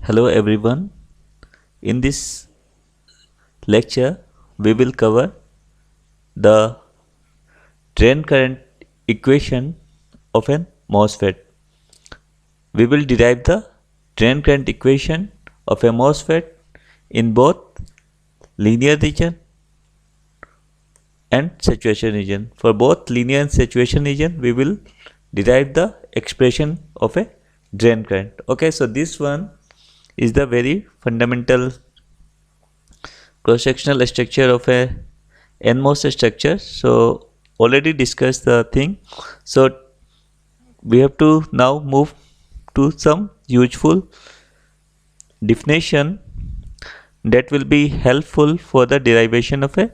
Hello everyone. In this lecture, we will cover the drain current equation of an MOSFET. We will derive the drain current equation of a MOSFET in both linear region and saturation region. For both linear and saturation region, we will derive the expression of a drain current. Okay, so this one is the very fundamental cross-sectional structure of a NMOS structure. So already discussed the thing. So we have to now move to some useful definition that will be helpful for the derivation of a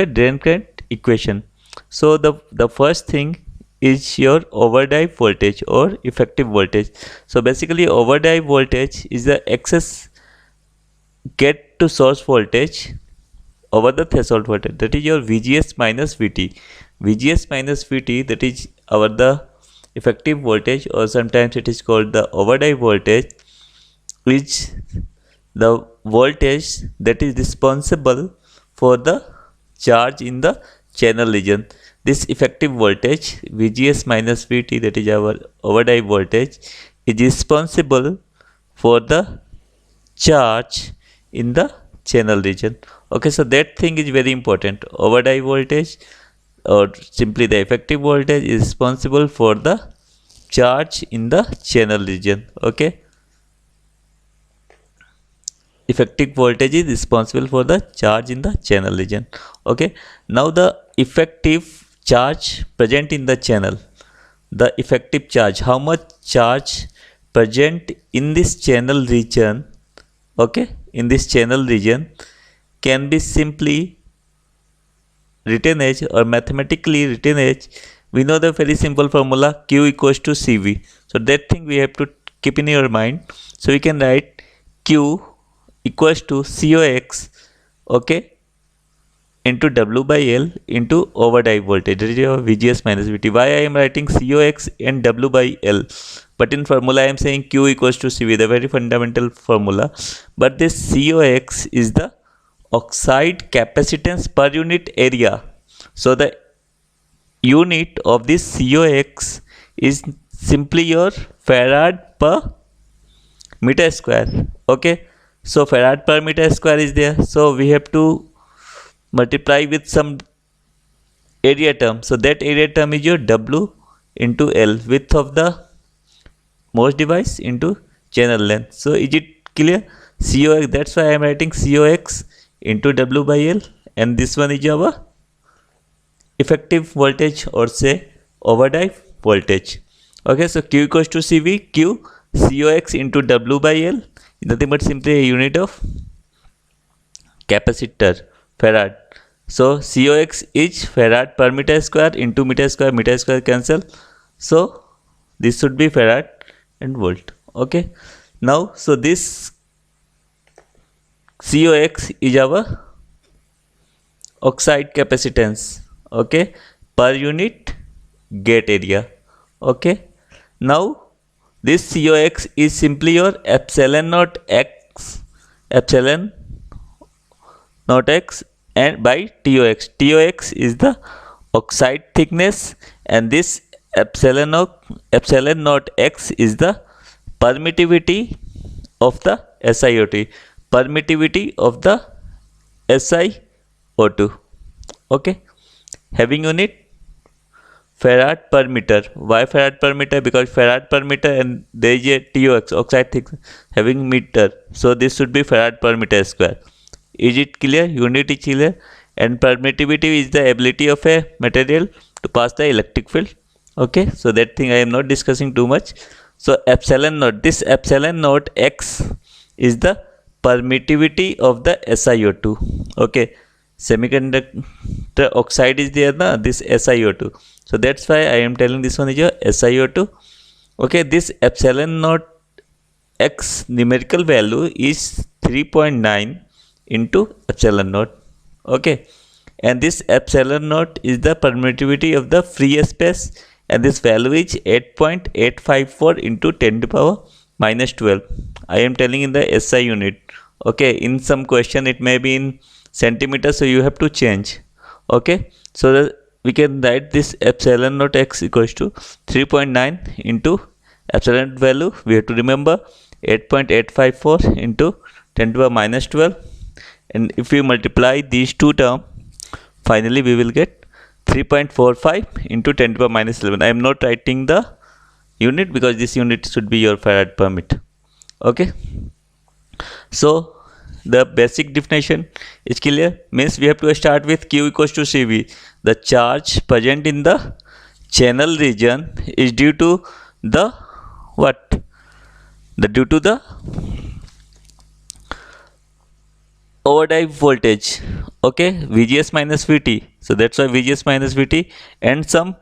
drain current equation. So the first thing is your overdrive voltage or effective voltage. So basically overdrive voltage is the excess get to source voltage over the threshold voltage, that is your VGS minus VT. VGS minus VT, that is our the effective voltage, or sometimes it is called the overdrive voltage, is the voltage that is responsible for the charge in the channel region. This effective voltage VGS minus VT, that is our overdrive voltage, is responsible for the charge in the channel region. Okay, so that thing is very important. Overdrive voltage, or simply the effective voltage, is responsible for the charge in the channel region. Okay, effective voltage is responsible for the charge in the channel region. Okay, now the effective charge present in the channel, the effective charge, how much charge present in this channel region, okay, in this channel region, can be simply written as, or mathematically written as, we know the very simple formula Q equals to CV. So that thing we have to keep in your mind. So we can write Q equals to COX, okay, into W by L into overdrive voltage, that is your VGS minus VT. Why I am writing COX and W by L, but in formula I am saying Q equals to CV, the very fundamental formula. But this COX is the oxide capacitance per unit area. So the unit of this COX is simply your farad per meter square. Okay, so farad per meter square is there, so we have to multiply with some area term. So that area term is your W into L, width of the MOS device into channel length. So is it clear? COX, that's why I am writing COX into W by L, and this one is our effective voltage, or say overdrive voltage. Okay, so Q equals to CV, Q COX into W by L is nothing but simply a unit of capacitor, farad. So COX is farad per meter square into meter square cancel. So this should be farad and volt. Okay, now so this COX is our oxide capacitance, okay, per unit gate area. Okay, now this COX is simply your epsilon naught x, epsilon naught x, and by TOX. TOX is the oxide thickness, and this epsilon naught x is the permittivity of the SiO2, permittivity of the SiO2. Okay, having unit farad per meter. Why farad per meter? Because farad per meter and there is a TOX, oxide thickness, having meter, so this should be farad per meter square. Is it clear? Unit is clear. And permittivity is the ability of a material to pass the electric field. Okay, so that thing I am not discussing too much. So epsilon naught, this epsilon naught x is the permittivity of the SiO2. Okay, semiconductor oxide is there na, this SiO2. So that's why I am telling this one is your SiO2. Okay, this epsilon naught x numerical value is 3.9 into epsilon naught. Okay, and this epsilon naught is the permittivity of the free space, and this value is 8.854 into 10 to the power minus 12. I am telling in the SI unit. Okay, in some question it may be in centimeters, so you have to change. Okay, so that we can write this epsilon naught x equals to 3.9 into epsilon value. We have to remember 8.854 into 10 to the power minus 12, and if we multiply these two terms, finally we will get 3.45 into 10 to the power minus 11. I am not writing the unit because this unit should be your farad per meter. Okay, so the basic definition is clear. Means we have to start with Q equals to CV. The charge present in the channel region is due to the what? Due to the overdrive voltage. Okay, VGS minus VT. So that's why VGS minus VT, and some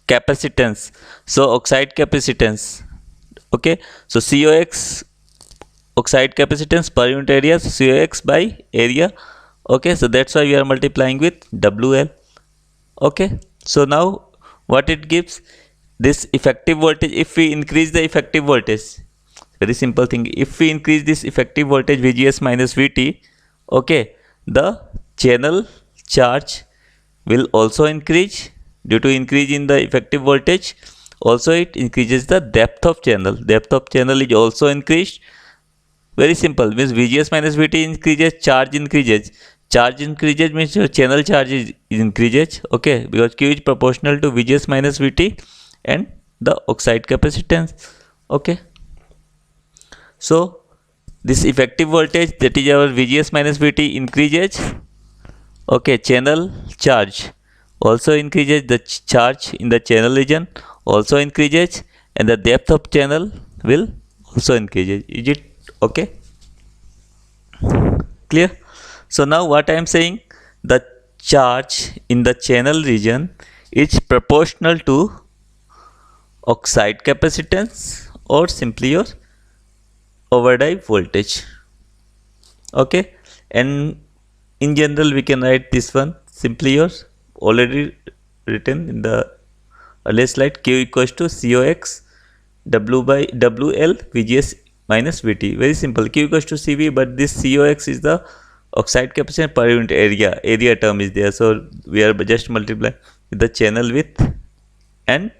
capacitance. So oxide capacitance. Okay, so COX, oxide capacitance per unit area, so COX by area. Okay, so that's why we are multiplying with WL. Okay, so now what it gives, this effective voltage, if we increase the effective voltage, very simple thing, if we increase this effective voltage VGS minus VT, okay, the channel charge will also increase due to increase in the effective voltage. Also it increases the depth of channel. Depth of channel is also increased. Very simple, means VGS minus VT increases, charge increases. Charge increases means your channel charge is increases. Okay, because Q is proportional to VGS minus VT and the oxide capacitance. Okay, so this effective voltage, that is our VGS minus VT, increases. Okay, channel charge also increases, the charge in the channel region also increases, and the depth of channel will also increases. Is it okay? Clear? So now what I am saying, the charge in the channel region is proportional to oxide capacitance or simply your overdrive voltage. Okay, and in general we can write this one simply yours already written in the earlier slide. Q equals to COX W by WL VGS minus VT. Very simple. Q equals to CV, but this COX is the oxide capacitance per unit area. Area term is there, so we are just multiplying with the channel width and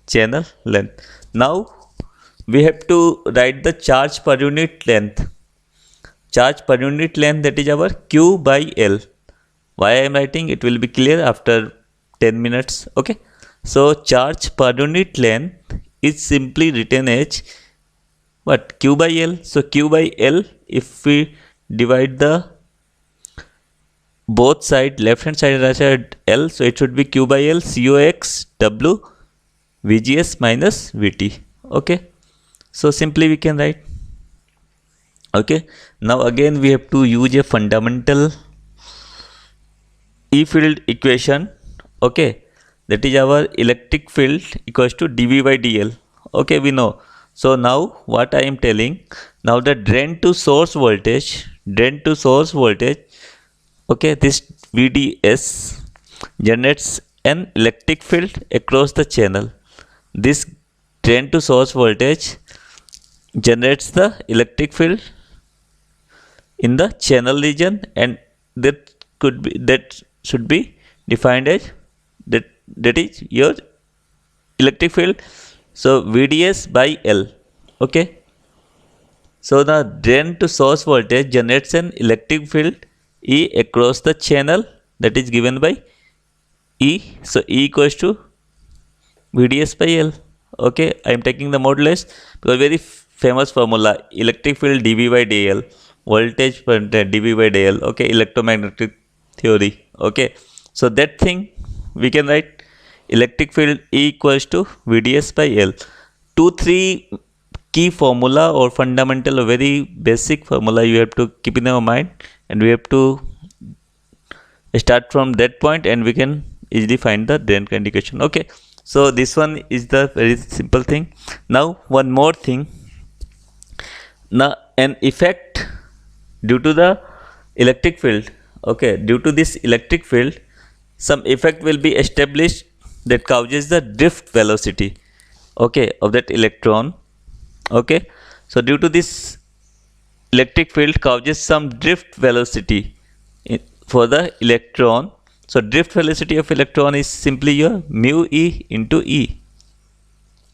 channel length. Now we have to write the charge per unit length. Charge per unit length, that is our Q by L. Why I am writing, it will be clear after 10 minutes. Okay, so charge per unit length is simply written as what? Q by L. So Q by L, if we divide the both side, left hand side and right side L, so it should be Q by L COX W VGS minus VT. Okay, so simply we can write. Okay, now again we have to use a fundamental E field equation. Okay, that is our electric field equals to dV by dL. Okay, we know. So now what I am telling, now the drain to source voltage, okay, this VDS generates an electric field across the channel. This drain to source voltage generates the electric field in the channel region, and that should be defined as that is your electric field. So VDS by L. Okay, so the drain to source voltage generates an electric field E across the channel, that is given by E. So E equals to VDS by L. Okay, I am taking the modulus because very famous formula, electric field dV by dL, voltage per dV by dL. Okay, electromagnetic theory. Okay, so that thing we can write electric field E equals to VDS by L. 2-3 key formula or fundamental or very basic formula you have to keep in our mind, and we have to start from that point and we can easily find the drain current equation. Okay, so this one is the very simple thing. Now one more thing, now an effect due to the electric field. Okay, due to this electric field some effect will be established that causes the drift velocity, okay, of that electron. Okay, so due to this electric field causes some drift velocity for the electron. So drift velocity of electron is simply your mu e into E.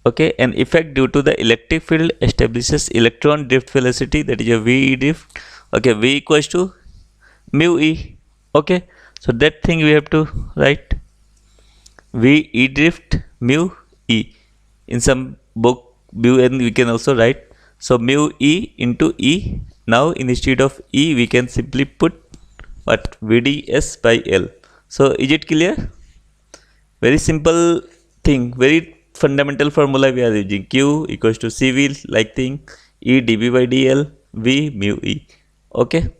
Okay, an effect due to the electric field establishes electron drift velocity, that is a VE drift. Okay, V equals to mu E. Okay, so that thing we have to write VE drift mu E. In some book mu and we can also write, so mu E into E. Now instead of E we can simply put what, VDS by L. So is it clear? Very simple thing, very fundamental formula we are using. Q equals to CV like thing, E dB by dl, V mu E. Okay,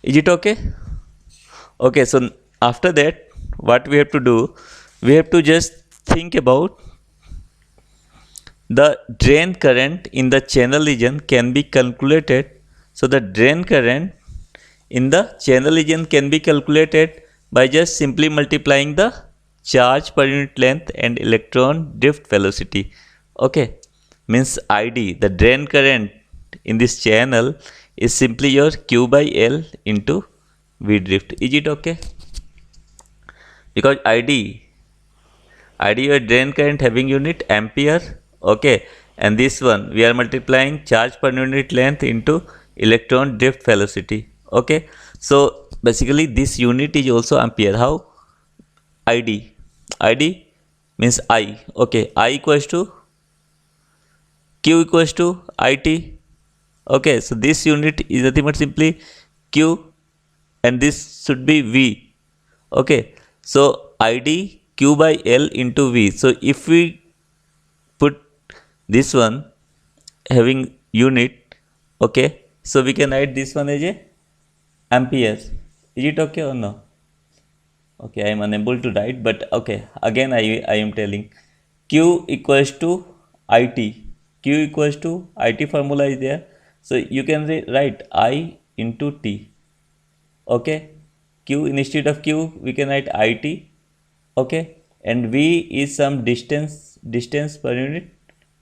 is it okay? Okay, so after that what we have to do, we have to just think about the drain current in the channel region can be calculated. So the drain current in the channel region can be calculated by just simply multiplying the charge per unit length and electron drift velocity. Okay, means ID, the drain current in this channel, is simply your Q by L into V drift. Is it okay? Because ID your drain current having unit ampere. Okay, and this one we are multiplying charge per unit length into electron drift velocity. Okay, so basically this unit is also ampere. How? ID means I. Okay, I equals to Q equals to IT. Okay, so this unit is nothing but simply Q and this should be V. Okay, so ID Q by L into V. So if we put this one having unit, okay, so we can write this one as a amperes. Is it okay or no? Okay, I am unable to write, but okay, again I am telling Q equals to IT. Q equals to IT formula is there. So you can write I into T. Okay, Q instead of Q we can write IT. Okay, and V is some distance per unit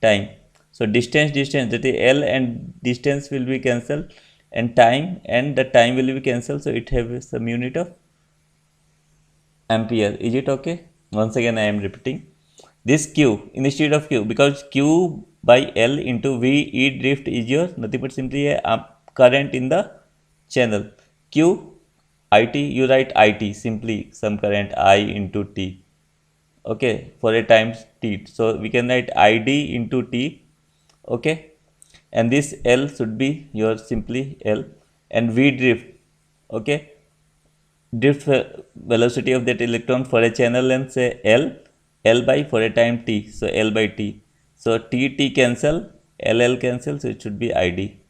time. So distance that is L and distance will be cancelled, and time and the time will be cancelled, so it has some unit of ampere. Is it okay? Once again I am repeating this Q instead of Q, because Q by L into V E drift is your nothing but simply a current in the channel. Q IT, you write IT simply some current I into T. Okay, for a times T, so we can write ID into T. Okay, and this L should be your simply L, and V drift. Okay, drift velocity of that electron for a channel length say L by for a time T, so L by T. So T cancel, L cancel, so it should be ID.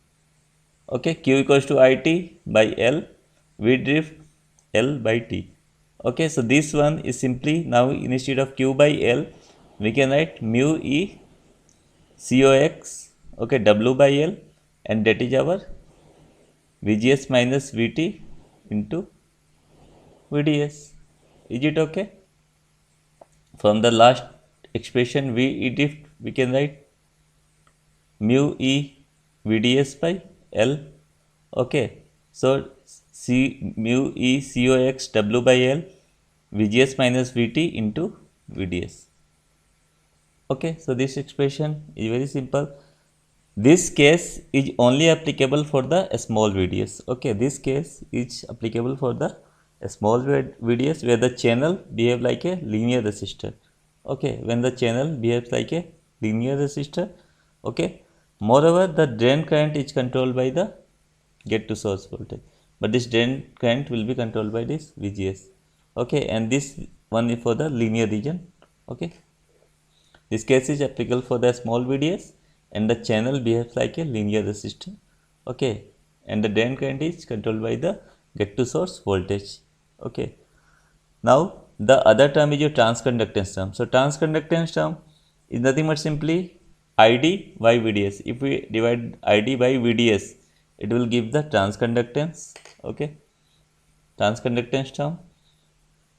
Okay, Q equals to IT by L, V drift L by T. Okay, so this one is simply now instead of Q by L we can write mu E COX, okay, W by L, and that is our VGS minus VT into VDS. Is it okay? From the last expression VE drift we can write mu E VDS by L. Okay, so mu E COX W by L, VGS minus VT into VDS. Okay, so this expression is very simple. This case is only applicable for the small VDS. Okay, this case is applicable for the small VDS where the channel behave like a linear resistor. Okay, when the channel behaves like a linear resistor. Okay, moreover the drain current is controlled by the get to source voltage, but this drain current will be controlled by this VGS. Okay, and this one is for the linear region. Okay, this case is applicable for the small VDS and the channel behaves like a linear resistor. Okay, and the drain current is controlled by the get to source voltage. Okay, now the other term is your transconductance term. So transconductance term is nothing but simply ID by VDS. If we divide ID by VDS, it will give the transconductance. Okay, transconductance term.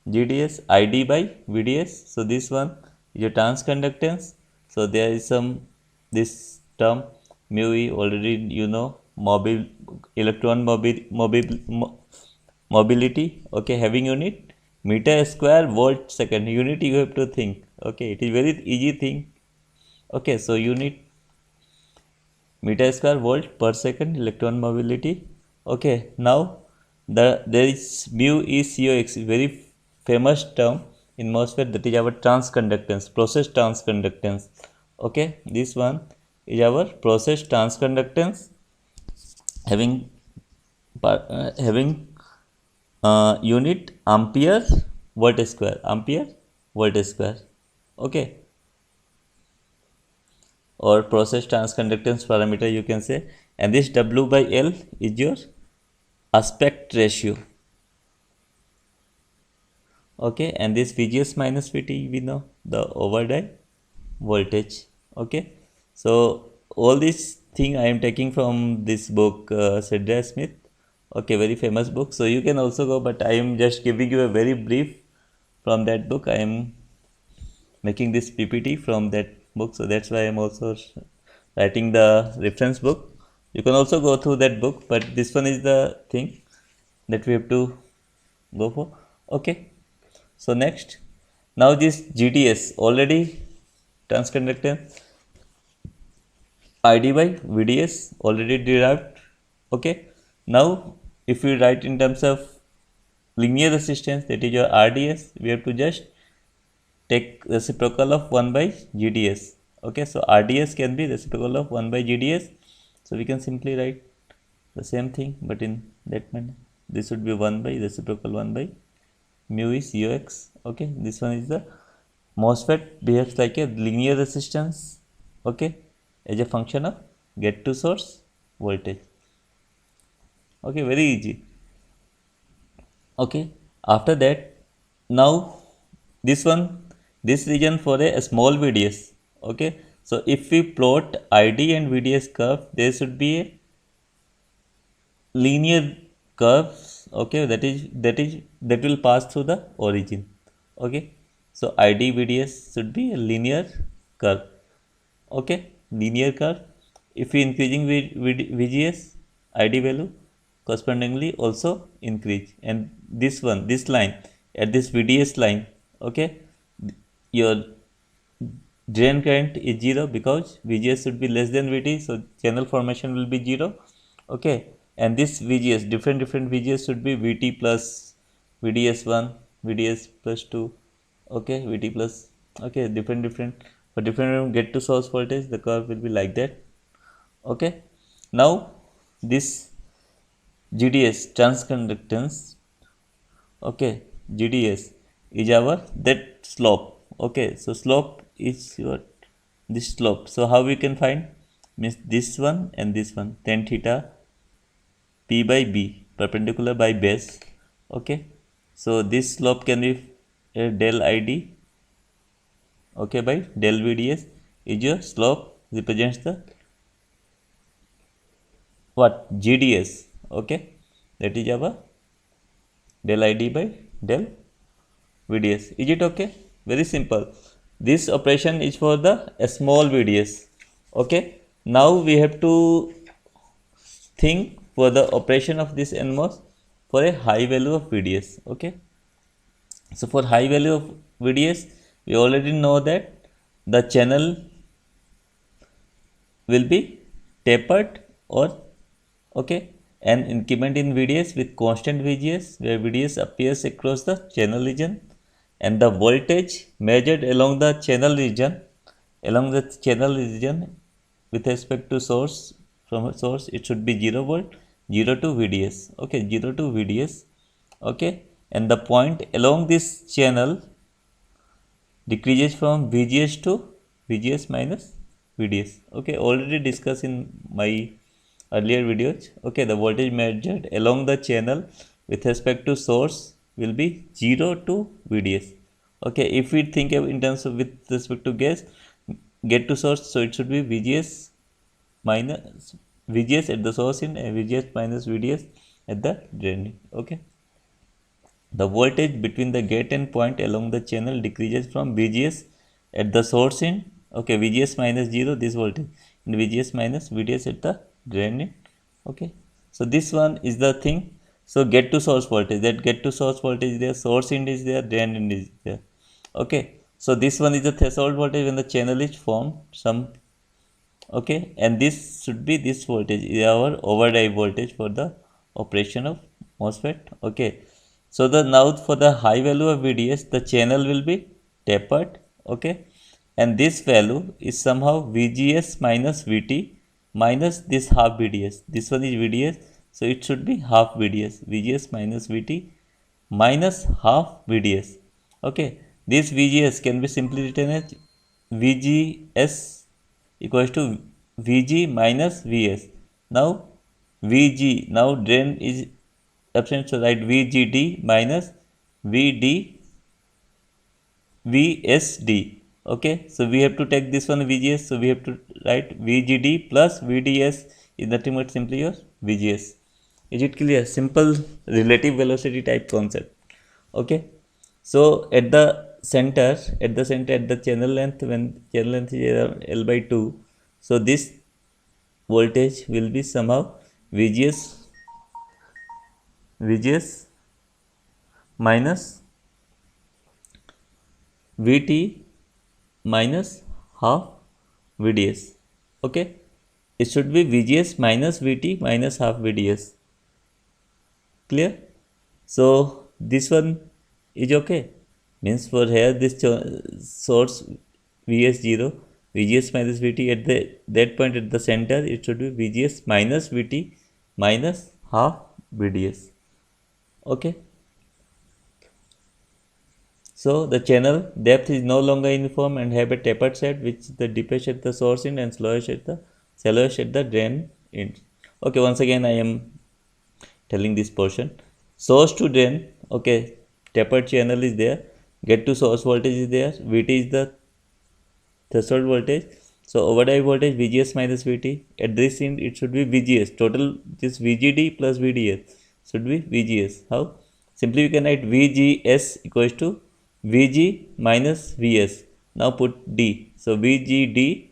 GDS, ID by VDS. So this one is your transconductance. So there is some this term mu e, already you know, mobile electron mobility. Okay, having unit meter square volt second unit, you have to think. Okay, it is very easy thing. Okay, so unit meter square volt per second electron mobility. Okay, now there is mu e cox, very famous term in MOSFET, that is our transconductance, process transconductance. Okay, this one is our process transconductance, having having unit ampere volt square. Okay, or process transconductance parameter you can say. And this W by L is your aspect ratio. Okay, and this VGS minus VT, we know the override voltage. Okay, so all this thing I am taking from this book, Cedar Smith. Okay, very famous book. So you can also go, but I am just giving you a very brief from that book. I am making this PPT from that book, so that's why I am also writing the reference book. You can also go through that book, but this one is the thing that we have to go for. Okay, so next, now this GDS already transconductance, ID by VDS already derived. Okay, now if we write in terms of linear resistance, that is your RDS, we have to just take reciprocal of 1 by GDS. Okay, so RDS can be reciprocal of 1 by GDS. So we can simply write the same thing, but in that manner. This would be 1 by reciprocal 1 by mu is Ux. Okay, this one is the MOSFET behaves like a linear resistance. Okay, as a function of get to source voltage. Okay, very easy. Okay, after that, now this region for a small VDS. Okay, so if we plot ID and VDS curve, there should be a linear curves. Okay, that will pass through the origin. Okay, so ID VDS should be a linear curve. Okay, linear curve. If we increasing VGS, ID value correspondingly also increase, and this line at this VDS line. Okay, your drain current is 0 because VGS should be less than VT, so channel formation will be 0. Okay, and this VGS, different VGS should be VT plus VDS1, VDS plus 2. Okay, VT plus, okay, different for different get to source voltage, the curve will be like that. Okay, now this GDS transconductance. Okay, GDS is our that slope. Okay, so slope is your this slope. So how we can find, means this one and this one, tan theta P by B perpendicular by base. Okay, so this slope can be del ID. Okay, by del VDS is your slope, represents the what, GDS. Okay, that is our del ID by del VDS. Is it okay? Very simple. This operation is for the small VDS. Okay, now we have to think for the operation of this NMOS for a high value of VDS. Okay, so for high value of VDS, we already know that the channel will be tapered, or okay, an increment in VDS with constant VGS, where VDS appears across the channel region, and the voltage measured along the channel region with respect to source, from a source, it should be 0 volt, 0 to VDS. Okay, 0 to VDS. Okay, and the point along this channel decreases from VGS to VGS minus VDS. Okay, already discussed in my earlier videos. Okay, the voltage measured along the channel with respect to source will be 0 to VDS. Okay, if we think of in terms of with respect to get to source, so it should be VGS minus VGS at the source in, and VGS minus VDS at the drain. Okay, the voltage between the gate and point along the channel decreases from VGS at the source end, okay, VGS minus 0, this voltage, and VGS minus VDS at the drain end, okay. So this one is the thing. So get to source voltage, that get to source voltage is there, source end is there, drain end is there, okay. So this one is the threshold voltage when the channel is formed, some, okay, and this should be this voltage is our overdrive voltage for the operation of MOSFET, okay. So the now for the high value of VDS, the channel will be tapered, okay, and this value is somehow VGS minus VT minus this half VDS. This one is VDS, so it should be half VDS. VGS minus VT minus half VDS, okay. This VGS can be simply written as VGS equals to Vg minus Vs. Now Vg, now drain is absent, so write VGD minus VD VSD. Okay, so we have to take this one VGS, so we have to write VGD plus VDS is nothing but simply your VGS. Is it clear? Simple relative velocity type concept. Okay, so at the center, at the channel length, when channel length is around L by 2, so this voltage will be somehow VGS minus VT minus half VDS. Okay, it should be VGS minus VT minus half VDS. Clear? So this one is okay. Means for here this source VS0, VGS minus VT at that point at the center, it should be VGS minus VT minus half VDS. Okay. So the channel depth is no longer uniform and have a tapered set, which the deepest at the source end and shallowest at the drain end. Okay, once again I am telling this portion. Source to drain, okay, tapered channel is there, get to source voltage is there, VT is the threshold voltage. So overdrive voltage VGS minus VT, at this end it should be VGS, total this VGD plus VDS should be VGS. How? Simply we can write VGS equals to VG minus VS. Now put D, so VGD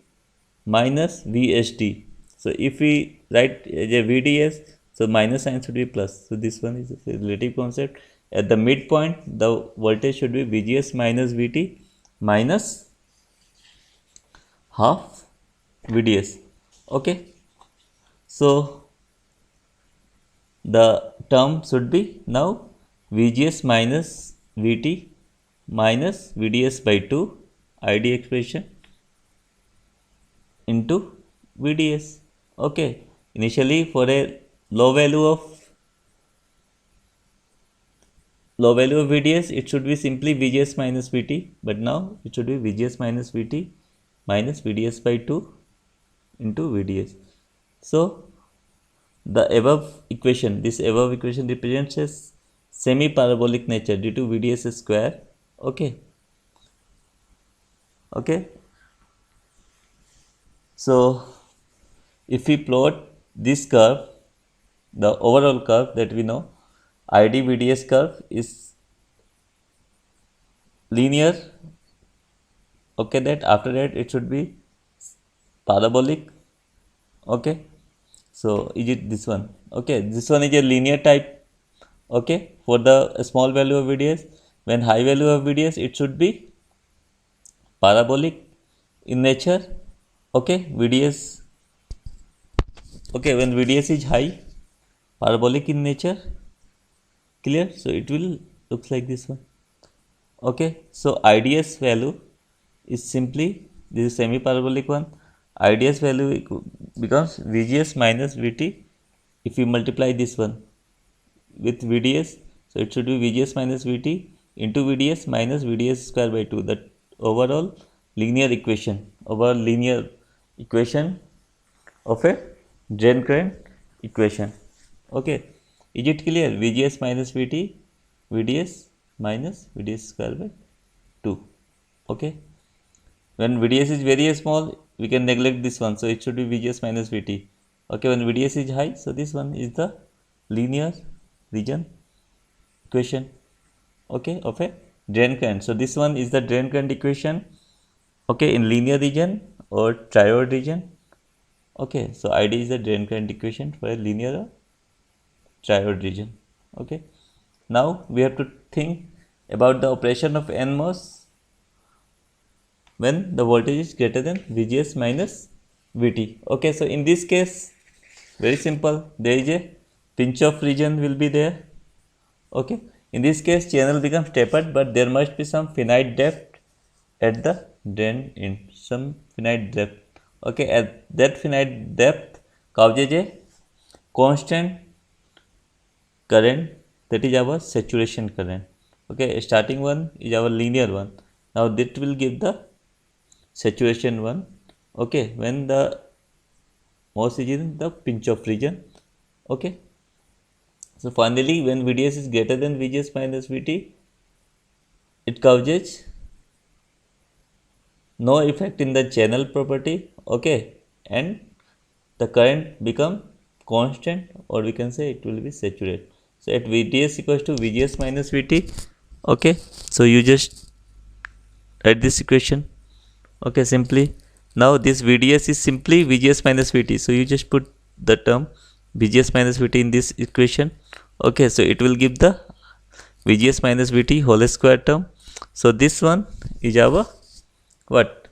minus VSD. So if we write a VDS, so minus sign should be plus. So this one is a relative concept. At the midpoint, the voltage should be VGS minus VT minus half VDS. Okay. So the term should be now VGS minus VT minus VDS by 2 ID expression into VDS. Okay. Initially for a low value of VDS, it should be simply VGS minus VT, but now it should be VGS minus VT minus VDS by 2 into VDS. So the above equation, this above equation represents a semi-parabolic nature due to VDS square. Okay. Okay. So if we plot this curve, the overall curve that we know, ID VDS curve is linear. Okay, that after that it should be parabolic. Okay, so is it this one? Okay, this one is a linear type. Okay, for the small value of VDS, when high value of VDS, it should be parabolic in nature. Okay, VDS. Okay, when VDS is high, parabolic in nature. Clear? So it will look like this one. Okay, so IDS value is simply this is semi-parabolic one. IDS value becomes VGS minus VT. If we multiply this one with VDS, so it should be VGS minus VT into VDS minus VDS square by 2. That overall linear equation of a drain current equation. Okay, is it clear? VGS minus VT, VDS minus VDS square by 2. Okay, when VDS is very small, we can neglect this one, so it should be VGS minus VT. Okay, when VDS is high, so this one is the linear region equation. okay, of a drain current. So this one is the drain current equation, okay, in linear region or triode region. Okay, so ID is the drain current equation for a linear or triode region. Okay, now we have to think about the operation of NMOS when the voltage is greater than VGS minus VT. Okay, so in this case, very simple, there is a pinch off region will be there. Okay, in this case channel becomes tapered, but there must be some finite depth at the drain in some finite depth. Okay, at that finite depth causes a constant current, that is our saturation current. Okay, starting one is our linear one. Now that will give the saturation one. Okay, when the MOS is in the pinch off region. Okay, so finally when VDS is greater than VGS minus VT, it causes no effect in the channel property. Okay, and the current become constant, or we can say it will be saturated. So at VDS equals to VGS minus VT. Okay, so you just write this equation. Okay, simply now this VDS is simply VGS minus VT, so you just put the term VGS minus VT in this equation. Okay, so it will give the VGS minus VT whole square term. So this one is our what?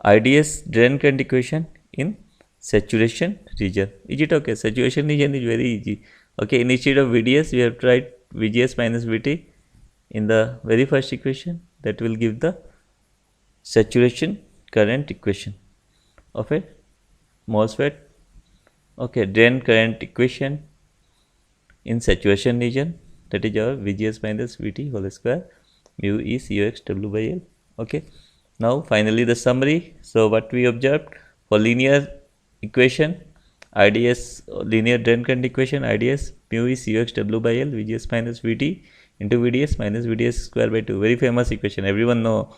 IDS drain current equation in saturation region. Is it okay? Saturation region is very easy. Okay, instead of VDS we have tried VGS minus VT in the very first equation. That will give the saturation current equation of a MOSFET. Okay, drain current equation in saturation region, that is our VGS minus VT whole square mu E COX W by L. Okay, now finally the summary. So what we observed for linear equation, IDS linear drain current equation, IDS mu E COX W by L VGS minus VT into VDS minus VDS square by 2. Very famous equation, everyone know.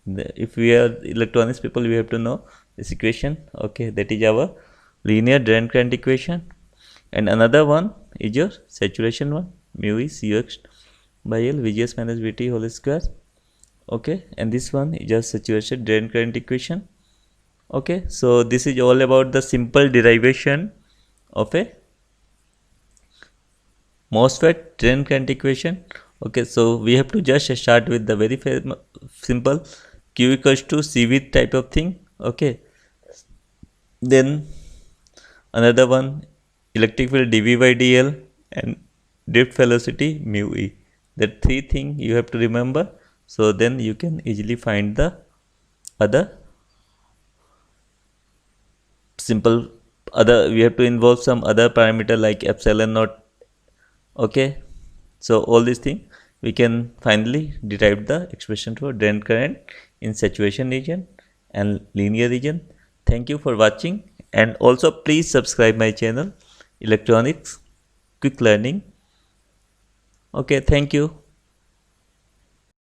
If we are electronics people, we have to know this equation. Okay, that is our linear drain current equation. And another one is your saturation one, mu is COX by L VGS minus VT whole square. Okay, and this one is your saturation drain current equation. Okay, so this is all about the simple derivation of a MOSFET drain current equation. Okay, so we have to just start with the very simple Q equals to CV type of thing. Okay, then another one, electric field dV by dl and drift velocity mu e. That three thing you have to remember. So then you can easily find the other simple we have to involve some other parameter like epsilon naught. Okay, so all these things we can finally derive the expression for drain current in saturation region and linear region. Thank you for watching, and also please subscribe my channel Electronics Quick Learning. Okay, thank you.